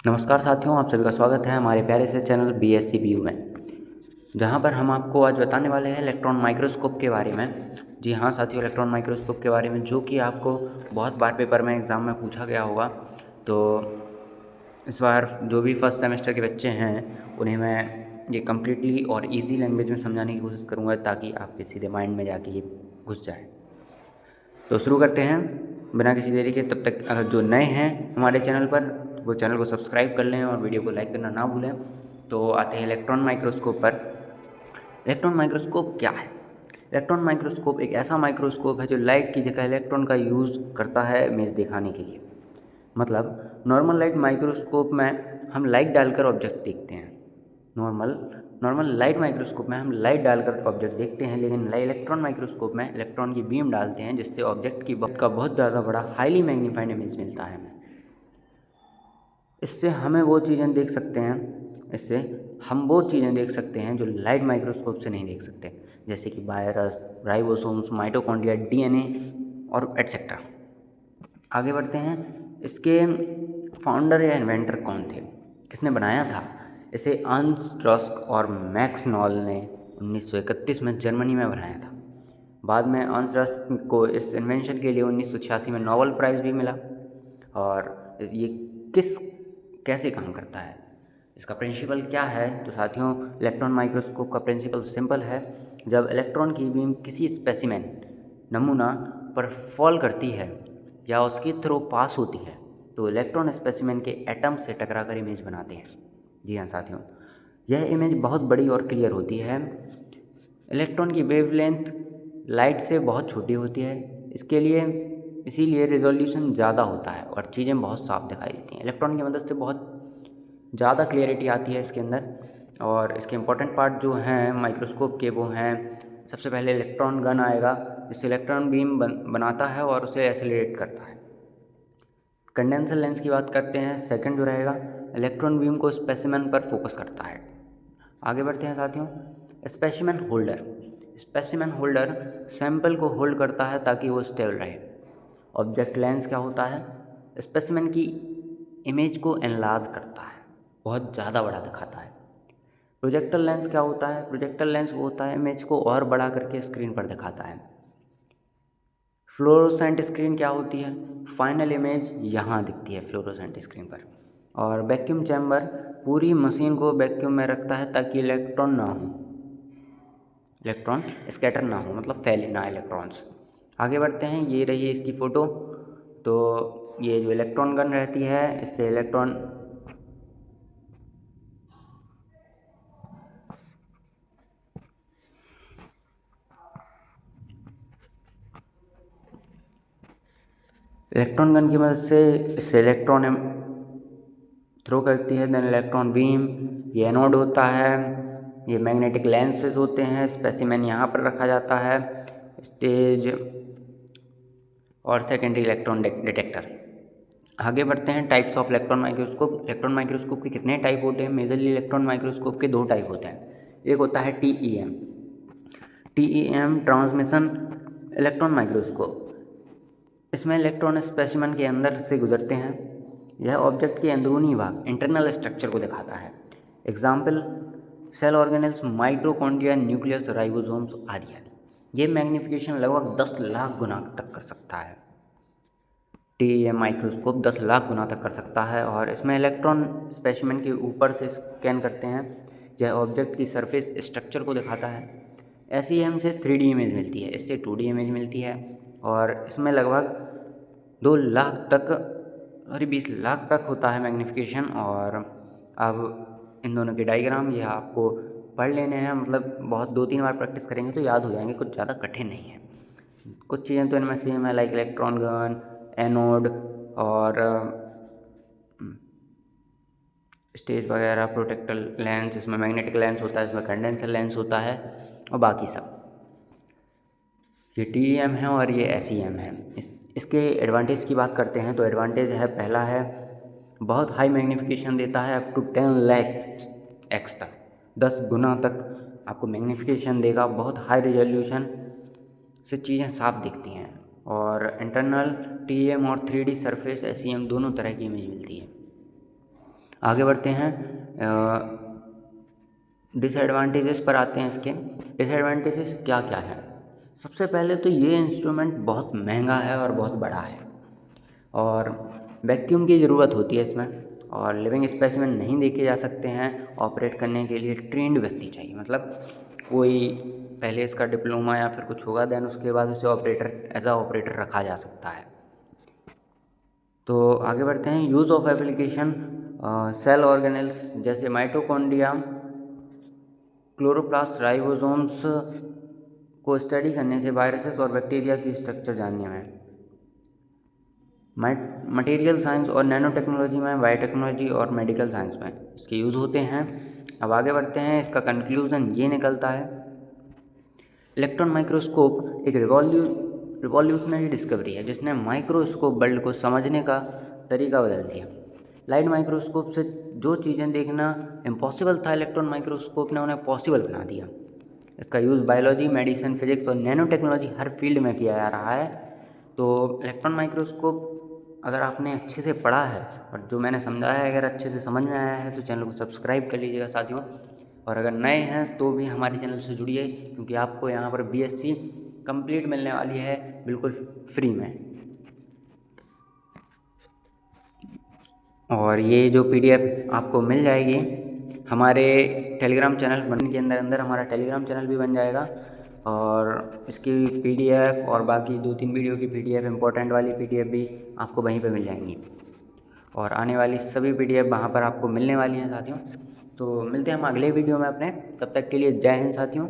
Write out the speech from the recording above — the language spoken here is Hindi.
नमस्कार साथियों, आप सभी का स्वागत है हमारे प्यारे से चैनल BSc में, जहां पर हम आपको आज बताने वाले हैं इलेक्ट्रॉन माइक्रोस्कोप के बारे में। जी हाँ साथियों, इलेक्ट्रॉन माइक्रोस्कोप के बारे में जो कि आपको बहुत बार पेपर में एग्ज़ाम में पूछा गया होगा। तो इस बार जो भी फर्स्ट सेमेस्टर के बच्चे हैं उन्हें मैं ये कम्प्लीटली और ईजी लैंग्वेज में समझाने की कोशिश करूँगा ताकि आपके सीधे माइंड में जाके ये घुस जाए। तो शुरू करते हैं बिना किसी देरी के। तब तक अगर जो नए हैं हमारे चैनल पर वो चैनल को सब्सक्राइब कर लें और वीडियो को लाइक करना ना भूलें। तो आते हैं इलेक्ट्रॉन माइक्रोस्कोप पर। इलेक्ट्रॉन माइक्रोस्कोप क्या है? इलेक्ट्रॉन माइक्रोस्कोप एक ऐसा माइक्रोस्कोप है जो लाइट की जगह इलेक्ट्रॉन का यूज़ करता है इमेज दिखाने के लिए। मतलब नॉर्मल लाइट माइक्रोस्कोप में हम लाइट डालकर ऑब्जेक्ट देखते हैं। नॉर्मल लाइट माइक्रोस्कोप में हम लाइट डालकर ऑब्जेक्ट देखते हैं, लेकिन इलेक्ट्रॉन माइक्रोस्कोप में इलेक्ट्रॉन की बीम डालते हैं जिससे ऑब्जेक्ट का बहुत ज़्यादा बड़ा हाईली मैग्नीफाइड इमेज मिलता है हमें। इससे हम वो चीज़ें देख सकते हैं जो लाइट माइक्रोस्कोप से नहीं देख सकते, जैसे कि वायरस, राइबोसोम्स, माइटोकॉन्ड्रिया, DNA और एटसेट्रा। आगे बढ़ते हैं। इसके फाउंडर या इन्वेंटर कौन थे, किसने बनाया था? इसे अर्नस्ट रस्क और मैक्स नॉल ने 1931 में जर्मनी में बनाया था। बाद में अर्नस्ट रस्क को इस इन्वेंशन के लिए 1986 में नोबेल प्राइज़ भी मिला। और ये कैसे काम करता है, इसका प्रिंसिपल क्या है? तो साथियों, इलेक्ट्रॉन माइक्रोस्कोप का प्रिंसिपल सिंपल है। जब इलेक्ट्रॉन की बीम किसी स्पेसिमेन नमूना पर फॉल करती है या उसके थ्रू पास होती है तो इलेक्ट्रॉन स्पेसिमेन के एटम से टकराकर इमेज बनाते हैं। जी हाँ साथियों, यह इमेज बहुत बड़ी और क्लियर होती है। इलेक्ट्रॉन की वेवलेंथ लाइट से बहुत छोटी होती है, इसीलिए रिजोल्यूशन ज़्यादा होता है और चीज़ें बहुत साफ दिखाई देती हैं। इलेक्ट्रॉन की मदद से बहुत ज़्यादा क्लियरिटी आती है इसके अंदर। और इसके इम्पोर्टेंट पार्ट जो हैं माइक्रोस्कोप के वो हैं, सबसे पहले इलेक्ट्रॉन गन आएगा जिससे इलेक्ट्रॉन बीम बनाता है और उसे एक्सेलरेट करता है। कंडेंसर लेंस की बात करते हैं, सेकंड जो रहेगा, इलेक्ट्रॉन बीम को स्पेसिमेन पर फोकस करता है। आगे बढ़ते हैं साथियों। स्पेसिमेन होल्डर सैंपल को होल्ड करता है ताकि वो स्टेबल रहे। ऑब्जेक्ट लेंस क्या होता है? स्पेसिमेन की इमेज को एनलार्ज करता है, बहुत ज़्यादा बड़ा दिखाता है। प्रोजेक्टर लेंस क्या होता है? प्रोजेक्टर लेंस वो होता है इमेज को और बड़ा करके स्क्रीन पर दिखाता है। फ्लोरोसेंट स्क्रीन क्या होती है? फाइनल इमेज यहाँ दिखती है फ्लोरोसेंट स्क्रीन पर। और वैक्यूम चैम्बर पूरी मशीन को वैक्यूम में रखता है ताकि इलेक्ट्रॉन स्कैटर ना हो, मतलब फैले ना इलेक्ट्रॉन्स। आगे बढ़ते हैं, ये रही इसकी फ़ोटो। तो ये जो इलेक्ट्रॉन गन रहती है इससे इलेक्ट्रॉन गन की मदद से इससे इलेक्ट्रॉन थ्रो करती है। देन इलेक्ट्रॉन बीम, ये एनोड होता है, ये मैग्नेटिक लेंसेज होते हैं, स्पेसिमेन यहाँ पर रखा जाता है, स्टेज और सेकेंडरी इलेक्ट्रॉन डिटेक्टर। आगे बढ़ते हैं, types of electron microscope. Electron microscope के कितने टाइप होते हैं? मेजरली इलेक्ट्रॉन माइक्रोस्कोप के 2 टाइप होते हैं। एक होता है TEM ट्रांसमिशन इलेक्ट्रॉन माइक्रोस्कोप। इसमें इलेक्ट्रॉन स्पेसिमेन के अंदर से गुजरते हैं। यह ऑब्जेक्ट के अंदरूनी भाग, इंटरनल स्ट्रक्चर को दिखाता है। Example, cell organelles, mitochondria, nucleus, ribosomes आदि आदि। ये मैग्नीफिकेशन लगभग 10 लाख गुना तक कर सकता है। TEM माइक्रोस्कोप 10 लाख गुना तक कर सकता है और इसमें इलेक्ट्रॉन स्पेसिमेन के ऊपर से स्कैन करते हैं। यह ऑब्जेक्ट की सरफेस स्ट्रक्चर को दिखाता है। SEM से 3D इमेज मिलती है, इससे 2D इमेज मिलती है और इसमें लगभग 2 लाख तक और 20 लाख तक होता है मैग्नीफिकेशन। और अब इन दोनों के डायग्राम ये आपको पढ़ लेने हैं, मतलब बहुत 2-3 बार प्रैक्टिस करेंगे तो याद हो जाएंगे, कुछ ज़्यादा कठिन नहीं है। कुछ चीज़ें तो इनमें सेम है, लाइक इलेक्ट्रॉन गन, एनोड और स्टेज वगैरह, प्रोटेक्टर लेंस, इसमें मैग्नेटिक लेंस होता है, इसमें कंडेंसर लेंस होता है और बाकी सब। ये TEM है और ये SEM है। इसके एडवांटेज की बात करते हैं तो एडवांटेज है, पहला है बहुत हाई मैग्नीफिकेशन देता है, अप टू 10 लाख एक्स तक, 10 गुना तक आपको मैग्नीफिकेशन देगा। बहुत हाई रिजोल्यूशन से चीज़ें साफ दिखती हैं। और इंटरनल TEM और 3D सरफेस SEM दोनों तरह की इमेज मिलती है। आगे बढ़ते हैं, डिसएडवांटेजेस पर आते हैं। इसके डिसएडवांटेजेस क्या क्या हैं। सबसे पहले तो ये इंस्ट्रूमेंट बहुत महंगा है और बहुत बड़ा है, और वैक्यूम की ज़रूरत होती है इसमें, और लिविंग स्पेसिमेन नहीं देखे जा सकते हैं। ऑपरेट करने के लिए ट्रेंड व्यक्ति चाहिए, मतलब कोई पहले इसका डिप्लोमा या फिर कुछ होगा, देन उसके बाद उसे ऑपरेटर एज आ ऑपरेटर रखा जा सकता है। तो आगे बढ़ते हैं, use of application. Cell organelles जैसे माइटोकॉन्ड्रिया, क्लोरोप्लास्ट, राइबोसोम्स को स्टडी करने से वायरसेस और बैक्टीरिया की स्ट्रक्चर जानने में। मटेरियल साइंस और नैनो टेक्नोलॉजी में, बायोटेक्नोलॉजी और मेडिकल साइंस में इसके यूज़ होते हैं। अब आगे बढ़ते हैं, इसका कंक्लूज़न ये निकलता है, इलेक्ट्रॉन माइक्रोस्कोप एक रिवॉल्यूशनरी डिस्कवरी है जिसने माइक्रोस्कोप वर्ल्ड को समझने का तरीका बदल दिया। लाइट माइक्रोस्कोप से जो चीज़ें देखना इम्पॉसिबल था, इलेक्ट्रॉन माइक्रोस्कोप ने उन्हें पॉसिबल बना दिया। इसका यूज़ बायोलॉजी, मेडिसिन, फिजिक्स और नैनो टेक्नोलॉजी हर फील्ड में किया जा रहा है। तो इलेक्ट्रॉन माइक्रोस्कोप अगर आपने अच्छे से पढ़ा है और जो मैंने समझाया है अगर अच्छे से समझ में आया है तो चैनल को सब्सक्राइब कर लीजिएगा साथियों। और अगर नए हैं तो भी हमारे चैनल से जुड़िए, क्योंकि आपको यहाँ पर बीएससी कंप्लीट मिलने वाली है बिल्कुल फ्री में। और ये जो पीडीएफ आपको मिल जाएगी हमारे टेलीग्राम चैनल बनने के अंदर हमारा टेलीग्राम चैनल भी बन जाएगा, और इसकी पीडीएफ और बाकी 2-3 वीडियो की पीडीएफ, इंपॉर्टेंट वाली पीडीएफ भी आपको वहीं पे मिल जाएंगी, और आने वाली सभी पीडीएफ वहाँ पर आपको मिलने वाली हैं साथियों। तो मिलते हैं हम अगले वीडियो में अपने, तब तक के लिए जय हिंद साथियों।